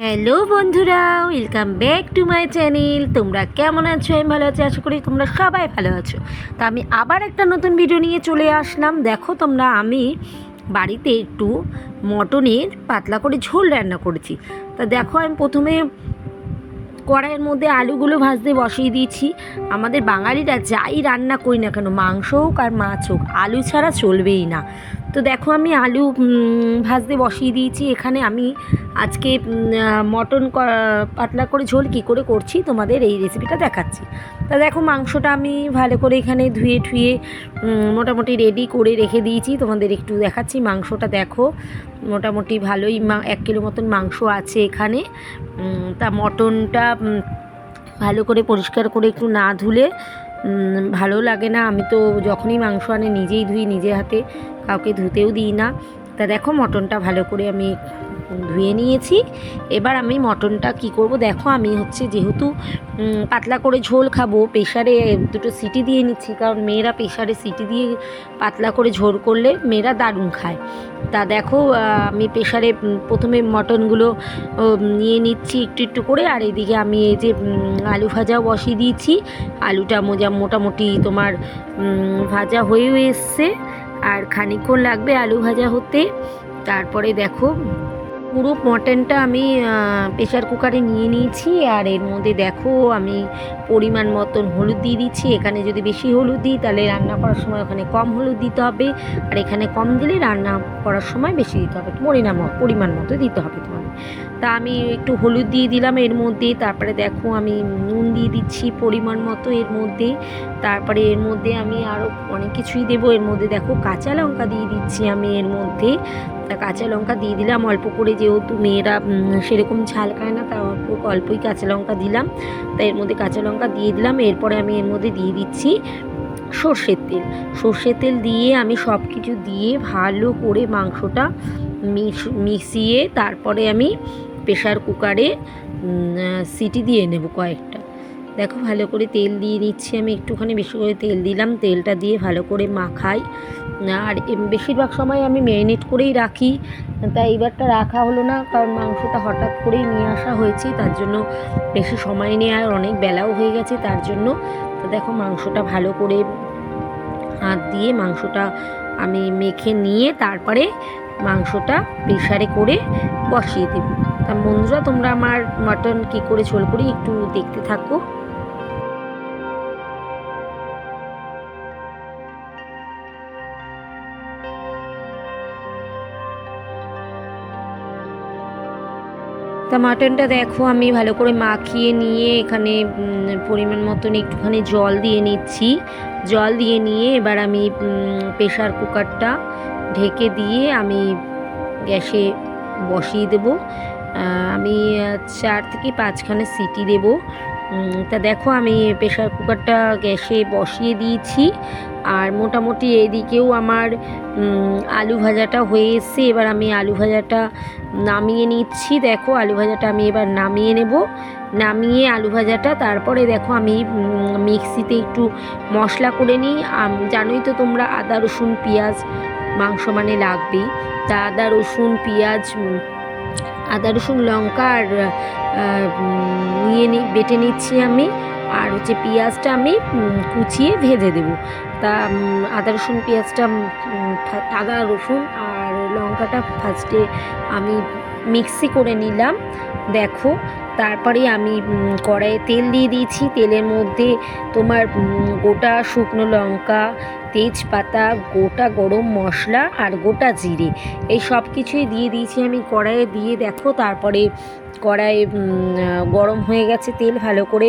Hello বন্ধুরা, welcome back to my channel. তোমরা কেমন আছো? আমি ভালো আছি, আশা করি তোমরা সবাই ভালো আছো। তা আমি আবার একটা নতুন ভিডিও নিয়ে চলে আসলাম। দেখো তোমরা, আমি বাড়িতে একটু মটনের পাতলা করে ঝোল রান্না করেছি। তা দেখো, আমি প্রথমে কড়াইয়ের মধ্যে আলুগুলো ভাজতে বসিয়ে দিয়েছি। আমাদের বাঙালিরা যাই রান্না করি না কেন, মাংস হোক আর মাছ হোক, আলু ছাড়া চলবেই না। তো দেখো, আমি আলু ভাজতে বসিয়ে দিয়েছি। এখানে আমি আজকে মটন পাতলা করে ঝোল কী করে করছি তোমাদের এই রেসিপিটা দেখাচ্ছি। তা দেখো, মাংসটা আমি ভালো করে এখানে ধুয়ে ঠুয়ে মোটামুটি রেডি করে রেখে দিয়েছি। তোমাদের একটু দেখাচ্ছি মাংসটা। দেখো, মোটামুটি ভালোই 1 কিলো মতন মাংস আছে এখানে। তা মটনটা ভালো করে পরিষ্কার করে একটু না ধুলে ভালো লাগে না। আমি তো যখনই মাংস আনে নিজেই ধুই, নিজে হাতে, কাউকে ধুতেও দিই না। তা দেখো, মটনটা ভালো করে আমি ধুয়ে নিয়েছি। এবার আমি মটনটা কি করব, দেখো আমি যেহেতু পাতলা করে ঝোল খাবো, প্রেশারে 2টো সিটি দিয়ে নিচ্ছি। কারণ মেয়েরা প্রেশারে সিটি দিয়ে পাতলা করে ঝোল করলে মেয়েরা দারুণ খায়। তা দেখো, আমি প্রেশারে প্রথমে মটনগুলো নিয়ে নিচ্ছি একটু একটু করে। আর এদিকে আমি এই যে আলু ভাজাও বসিয়ে দিয়েছি। আলুটা মোটামুটি তোমার ভাজা হয়েও এসছে, আর খানিকক্ষণ লাগবে আলু ভাজা হতে। তারপরে দেখো, পুরো মটনটা আমি প্রেশার কুকারে নিয়ে নিয়েছি। আর এর মধ্যে দেখো, আমি পরিমাণ মতন হলুদ দিয়ে দিচ্ছি। এখানে যদি বেশি হলুদ দিই তাহলে রান্না করার সময় ওখানে কম হলুদ দিতে হবে, আর এখানে কম দিলে রান্না করার সময় বেশি দিতে হবে। পরিমাণ মতো দিতে হবে তোমাদের। তা আমি একটু হলুদ দিয়ে দিলাম এর মধ্যে। তারপরে দেখো, আমি নুন দিয়ে দিচ্ছি পরিমাণ মতো এর মধ্যে। তারপরে এর মধ্যে আমি আরও অনেক কিছুই দেবো। এর মধ্যে দেখো, কাঁচা লঙ্কা দিয়ে দিচ্ছি আমি এর মধ্যে। তা কাঁচা লঙ্কা দিয়ে দিলাম অল্প করে, যেহেতু মেয়েরা সেরকম ঝাল খায় না, তা অল্পই কাঁচা লঙ্কা দিলাম। তাই এর মধ্যে কাঁচা লঙ্কা দিয়ে দিলাম। এরপরে আমি এর মধ্যে দিয়ে দিচ্ছি সর্ষের তেল দিয়ে আমি সব কিছু দিয়ে ভালো করে মাংসটা মিশিয়ে তারপরে আমি প্রেশার কুকারে সিটি দিয়ে নেব কয়েকটা। দেখো, ভালো করে তেল দিয়ে নিচ্ছি আমি, একটুখানি বেশি করে তেল দিলাম। তেলটা দিয়ে ভালো করে মাখাই। আর বেশিরভাগ সময় আমি ম্যারিনেট করেই রাখি। তাই এবারটা রাখা হলো না, কারণ মাংসটা হঠাৎ করেই নিয়ে আসা হয়েছে, তার জন্য বেশি সময় নিয়ে, আর অনেক বেলাও হয়ে গেছে তার জন্য। তো দেখো, মাংসটা ভালো করে হাত দিয়ে মাংসটা আমি মেখে নিয়ে তারপরে মাংসটা প্রেশারে করে বসিয়ে দেব। তা বন্ধুরা, তোমরা আমার মটন কী করে ঝোল করি একটু দেখতে থাকো। তা মাটনটা দেখো, আমি ভালো করে মাখিয়ে নিয়ে এখানে পরিমাণ মতন একটুখানি জল দিয়ে নিচ্ছি। জল দিয়ে নিয়ে এবার আমি প্রেশার কুকারটা ঢেকে দিয়ে আমি গ্যাসে বসিয়ে দেব। আমি 4 থেকে 5খানা সিটি দেব। তা দেখো, আমি প্রেশার কুকারটা গ্যাসে বসিয়ে দিয়েছি। আর মোটামুটি এদিকেও আমার আলু ভাজাটা হয়ে এসছে। এবার আমি আলু ভাজাটা নামিয়ে নিচ্ছি। দেখো, আলু ভাজাটা আমি এবার নামিয়ে নেব। নামিয়ে আলু ভাজাটা তারপরে দেখো, আমি মিক্সিতে একটু মশলা করে নিই। জানোই তো তোমরা, আদা রসুন পেঁয়াজ মাংস মানে লাগবেই। তা আদা রসুন লঙ্কা আর বেটে নিচ্ছি আমি। আর পেঁয়াজটা আমি কুচিয়ে ভেজে দেব। তা আদা রসুন আর লঙ্কাটা ফার্স্টে আমি মিক্সি করে নিলাম। দেখো, তারপরে আমি কড়াইয়ে তেল দিয়ে দিয়েছি। তেলের মধ্যে তোমার গোটা শুকনো লঙ্কা, তেজপাতা, গোটা গরম মশলা আর গোটা জিরে, এই সব কিছুই দিয়ে দিয়েছি আমি কড়াইয়ে দিয়ে। দেখো, তারপরে কড়াইয়ে গরম হয়ে গেছে তেল, ভালো করে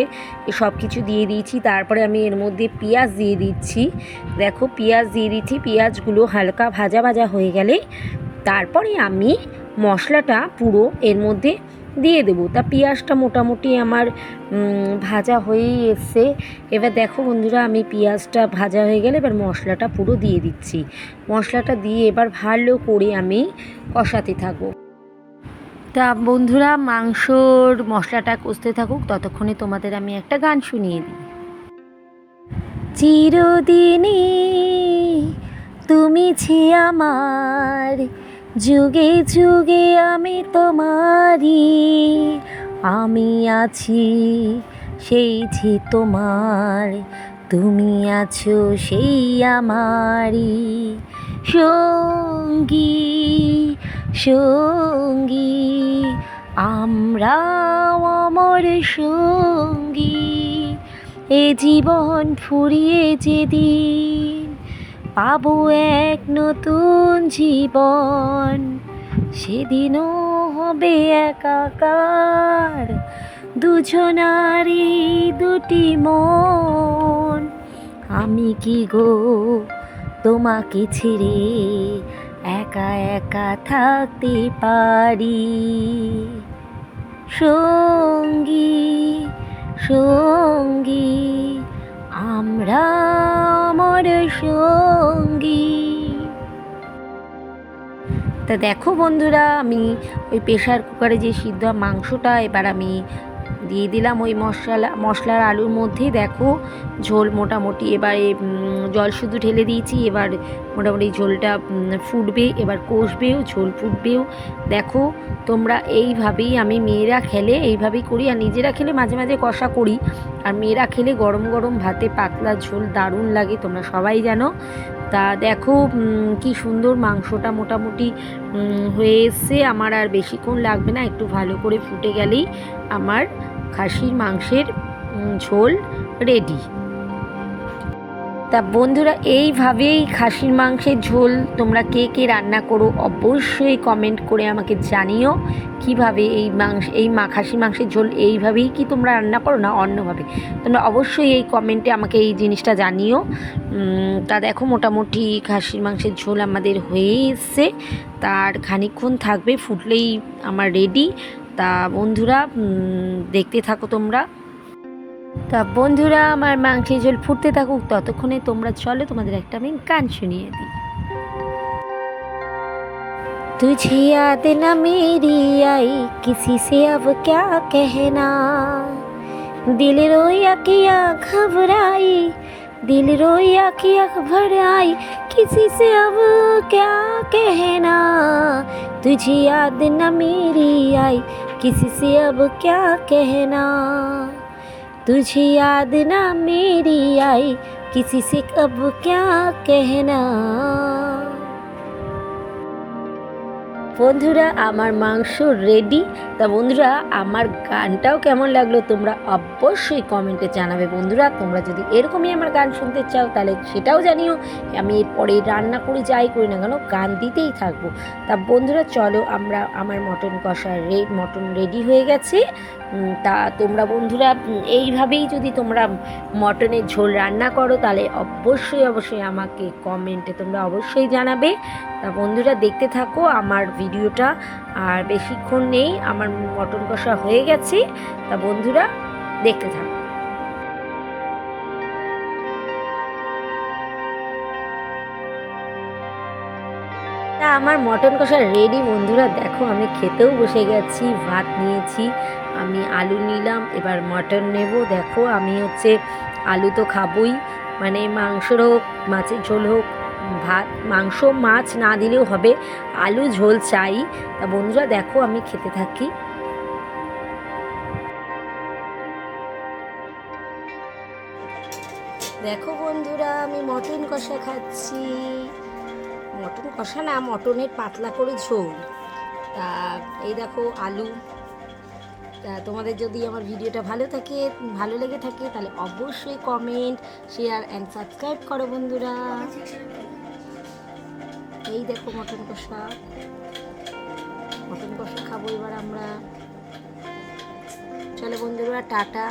সব কিছু দিয়ে দিয়েছি। তারপরে আমি এর মধ্যে পেঁয়াজ দিয়ে দিচ্ছি। দেখো, পেঁয়াজ দিয়ে দিচ্ছি। পেঁয়াজগুলো হালকা ভাজা ভাজা হয়ে গেলে তারপরে আমি মশলাটা পুরো এর মধ্যে দিয়ে দেবো। তা পেঁয়াজটা মোটামুটি আমার ভাজা হয়েই এসছে। এবার দেখো বন্ধুরা, আমি পেঁয়াজটা ভাজা হয়ে গেলে এবার মশলাটা পুরো দিয়ে দিচ্ছি। মশলাটা দিয়ে এবার ভালো করে আমি কষাতে থাকবো। তা বন্ধুরা, মাংসর মশলাটা কষতে থাকুক, ততক্ষণে তোমাদের আমি একটা গান শুনিয়ে দিই। চিরদিনই তুমি ছি আমার, যুগে যুগে আমি তোমারই। আমি আছি সেই যে তোমার, তুমি আছো সেই আমারই সঙ্গী সঙ্গী, আমরা অমর সঙ্গী। এ জীবন ফুরিয়ে যেদিন পাবো এক নতুন জীবন, সেদিনও হবে একাকার দুজনারই দুটি মন। আমি কি গো তোমাকে ছেড়ে একা একা থাকতে পারি, সঙ্গী সঙ্গী, আমরা আমার সঙ্গী। তা দেখো বন্ধুরা, আমি ওই প্রেশার কুকারে যে সিদ্ধ মাংসটা এবার আমি দিয়ে দিলাম ওই মশলার আলুর মধ্যেই। দেখো ঝোল মোটামুটি এবারে জল শুধু ঢেলে দিয়েছি, এবার মোটামুটি ঝোলটা ফুটবে, এবার কষবেও, ঝোল ফুটবেও। দেখো তোমরা এইভাবেই, আমি মেয়েরা খেলে এইভাবেই করি, আর নিজেরা খেলে মাঝে মাঝে কষা করি, আর মেয়েরা খেলে গরম গরম ভাতে পাতলা ঝোল দারুণ লাগে, তোমরা সবাই জানো। তা দেখো কি সুন্দর মাংসটা মোটামুটি হয়ে এসছে, আমার আর বেশিক্ষণ লাগবে না, একটু ভালো করে ফুটে গেলেই আমার খাসির মাংসের ঝোল রেডি। তা বন্ধুরা, এইভাবেই খাসির মাংসের ঝোল তোমরা কে কে রান্না করো অবশ্যই কমেন্ট করে আমাকে জানিও। কিভাবে এই খাসির মাংসের ঝোল এইভাবেই কি তোমরা রান্না করো না অন্যভাবে, তোমরা অবশ্যই এই কমেন্টে আমাকে এই জিনিসটা জানিও। তা দেখো মোটামুটি খাসির মাংসের ঝোল আমাদের হয়ে এসছে, তার খানিকক্ষণ থাকবে, ফুটলেই আমার রেডি। তা বন্ধুরা দেখতে থাকো তোমরা। তা বন্ধুরা, আমার মাংসের ঝোল ফুটতে থাকুক, ততক্ষণে তোমরা চলো তোমাদের একটা আমি গান শুনিয়ে দিই। तुझे याद न मेरी आई किसी से अब क्या कहना, दिल रोया किया घबराई, दिल रोया किया घबराई, किसी से अब क्या कहना। तुझे याद न मेरी आई किसी से अब क्या कहना, तुझे याद ना मेरी आई किसी से अब क्या कहना। বন্ধুরা আমার মাংস রেডি। তা বন্ধুরা, আমার গানটাও কেমন লাগলো তোমরা অবশ্যই কমেন্টে জানাবে। বন্ধুরা তোমরা যদি এরকমই আমার গান শুনতে চাও তাহলে সেটাও জানিও, আমি এরপরে রান্না করে যাই করি না কেন গান দিতেই থাকবো। তা বন্ধুরা চলো, আমার মটন রেডি হয়ে গেছে। তা তোমরা বন্ধুরা এইভাবেই যদি তোমরা মটনের ঝোল রান্না করো তাহলে অবশ্যই আমাকে কমেন্টে তোমরা অবশ্যই জানাবে। তা বন্ধুরা দেখতে থাকো আমার ভিডিওটা, আর বেশিক্ষণ নেই, আমার মটন কষা হয়ে গেছে। তা বন্ধুরা দেখতে থাকো। তা আমার মটন কষা রেডি বন্ধুরা, দেখো আমি খেতেও বসে গেছি, ভাত নিয়েছি, আমি আলু নিলাম, এবার মটন নেব। দেখো আমি আলু তো খাবই, মানে মাংসর হোক মাছের ঝোল হোক, ভাত মাংস মাছ না দিলেও হবে, আলু ঝোল চাই। তা বন্ধুরা দেখো আমি খেতে থাকি। দেখো বন্ধুরা আমি মটন কষা খাচ্ছি, মটন কষা না, মটনের পাতলা করে ঝোল। তা এই দেখো আলু। তা তোমাদের যদি আমার ভিডিওটা ভালো লেগে থাকে তাহলে অবশ্যই কমেন্ট, শেয়ার অ্যান্ড সাবস্ক্রাইব করো বন্ধুরা। এই দেখো মটন কষা খাবো এবার আমরা। চলো বন্ধুরা টাটা।